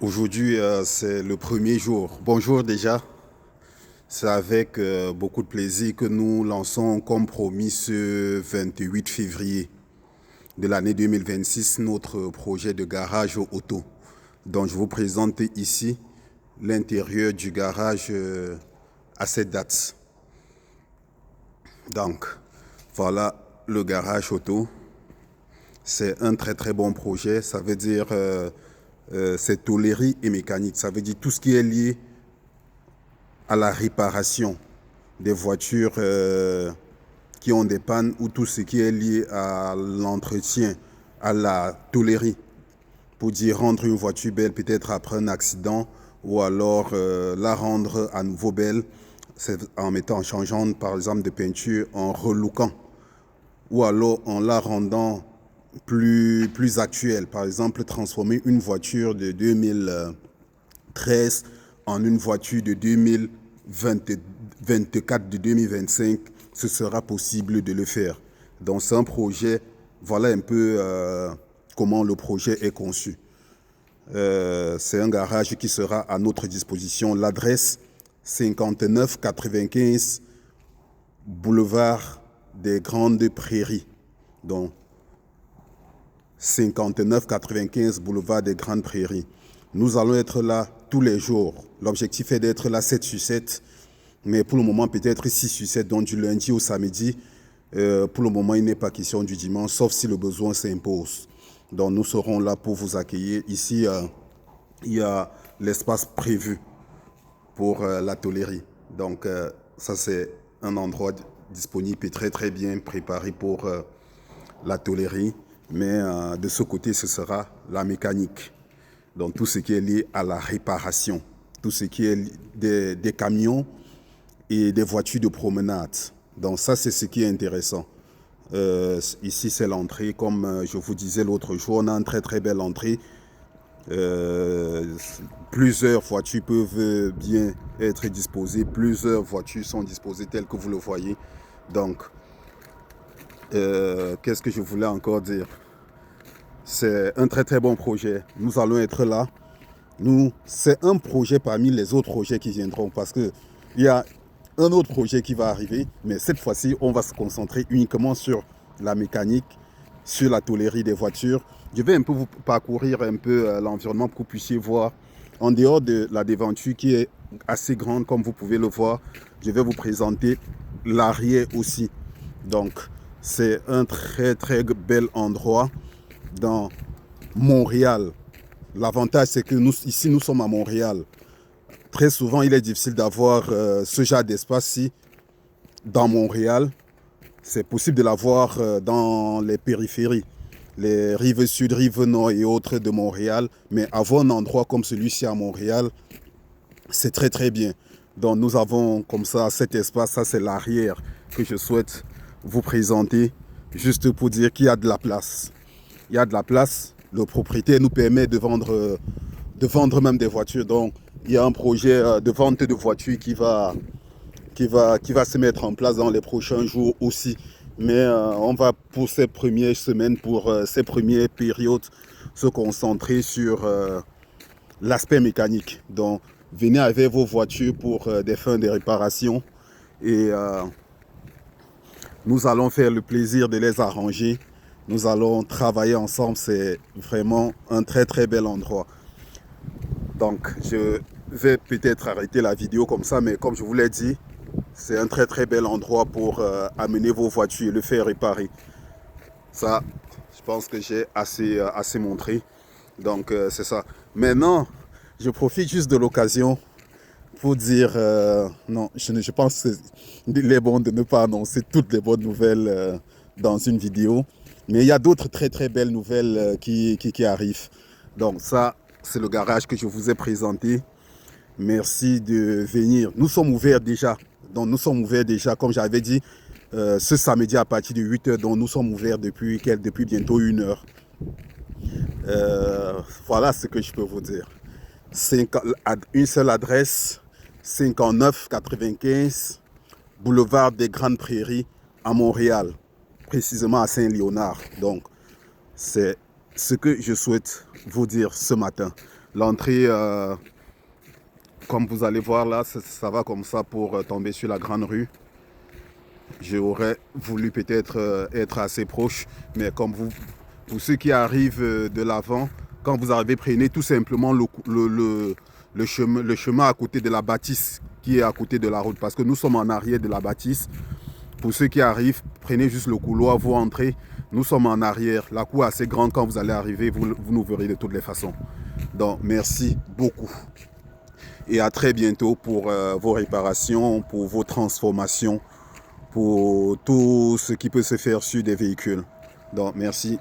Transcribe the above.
Aujourd'hui, c'est le premier jour. Bonjour déjà. C'est avec beaucoup de plaisir que nous lançons, comme promis, ce 28 février de l'année 2026, notre projet de garage auto. Donc, je vous présente ici l'intérieur du garage à cette date. Donc, voilà le garage auto. C'est un très bon projet. Ça veut dire c'est tôlerie et mécanique. Ça veut dire tout ce qui est lié à la réparation des voitures qui ont des pannes ou tout ce qui est lié à l'entretien, à la tôlerie, pour dire rendre une voiture belle peut-être après un accident ou alors la rendre à nouveau belle en changeant par exemple de peinture, en relookant ou alors en la rendant plus actuelle. Par exemple, transformer une voiture de 2013 en une voiture de 2024, de 2025, ce sera possible de le faire. Donc c'est un projet, voilà un peu comment le projet est conçu. C'est un garage qui sera à notre disposition. L'adresse 5995 boulevard des Grandes Prairies. Donc 5995 boulevard des Grandes Prairies. Nous allons être là tous les jours. L'objectif est d'être là 7 sur 7, mais pour le moment peut-être 6 sur 7, donc du lundi au samedi. Pour le moment, il n'est pas question du dimanche, sauf si le besoin s'impose. Donc nous serons là pour vous accueillir. Ici, il y a l'espace prévu pour la tôlerie. Donc ça, c'est un endroit disponible et très bien préparé pour la tôlerie. Mais de ce côté, ce sera la mécanique. Donc tout ce qui est lié à la réparation, tout ce qui est des camions et des voitures de promenade. Donc ça, c'est ce qui est intéressant. Ici, c'est l'entrée. Comme je vous disais l'autre jour, on a une très belle entrée. Plusieurs voitures peuvent bien être disposées. Plusieurs voitures sont disposées telles que vous le voyez. Donc, qu'est-ce que je voulais encore dire? C'est un très bon projet. Nous allons être là. C'est un projet parmi les autres projets qui viendront parce qu'il y a un autre projet qui va arriver, mais cette fois-ci, on va se concentrer uniquement sur la mécanique, sur la tôlerie des voitures. Je vais un peu vous parcourir un peu l'environnement pour que vous puissiez voir. En dehors de la devanture qui est assez grande, comme vous pouvez le voir, je vais vous présenter l'arrière aussi. Donc, c'est un très bel endroit dans Montréal. L'avantage, c'est que ici, nous sommes à Montréal. Très souvent, il est difficile d'avoir ce genre d'espace-ci dans Montréal. C'est possible de l'avoir dans les périphéries, les rives sud, rives nord et autres de Montréal. Mais avoir un endroit comme celui-ci à Montréal, c'est très bien. Donc, nous avons comme ça cet espace. Ça, c'est l'arrière que je souhaite vous présenter, juste pour dire qu'il y a de la place. Il y a de la place. Le propriétaire nous permet de vendre même des voitures. Donc, il y a un projet de vente de voitures qui va se mettre en place dans les prochains jours aussi. Mais on va pour ces premières semaines, pour ces premières périodes, se concentrer sur l'aspect mécanique. Donc, venez avec vos voitures pour des fins de réparation et nous allons faire le plaisir de les arranger. Nous allons travailler ensemble. C'est vraiment un très bel endroit. Donc, je vais peut-être arrêter la vidéo comme ça, mais comme je vous l'ai dit, c'est un très bel endroit pour amener vos voitures et le faire réparer. Ça, je pense que j'ai assez montré. Donc, c'est ça. Maintenant, je profite juste de l'occasion pour dire, non, je pense qu'il est bon de ne pas annoncer toutes les bonnes nouvelles dans une vidéo. Mais il y a d'autres très belles nouvelles qui arrivent. Donc ça, c'est le garage que je vous ai présenté. Merci de venir. Nous sommes ouverts déjà. Donc nous sommes ouverts déjà, comme j'avais dit, ce samedi à partir de 8 h. Donc nous sommes ouverts depuis bientôt 1 heure. Voilà ce que je peux vous dire. Une seule adresse, 5995 boulevard des Grandes Prairies à Montréal, précisément à Saint-Léonard. Donc, c'est ce que je souhaite vous dire ce matin. L'entrée, comme vous allez voir là, ça va comme ça pour tomber sur la grande rue. J'aurais voulu peut-être être assez proche, mais comme vous, pour ceux qui arrivent de l'avant, quand vous arrivez, prenez tout simplement le chemin à côté de la bâtisse qui est à côté de la route, parce que nous sommes en arrière de la bâtisse. Pour ceux qui arrivent, prenez juste le couloir, vous entrez. Nous sommes en arrière. La cour est assez grande. Quand vous allez arriver, vous nous verrez de toutes les façons. Donc, merci beaucoup. Et à très bientôt pour vos réparations, pour vos transformations, pour tout ce qui peut se faire sur des véhicules. Donc, merci.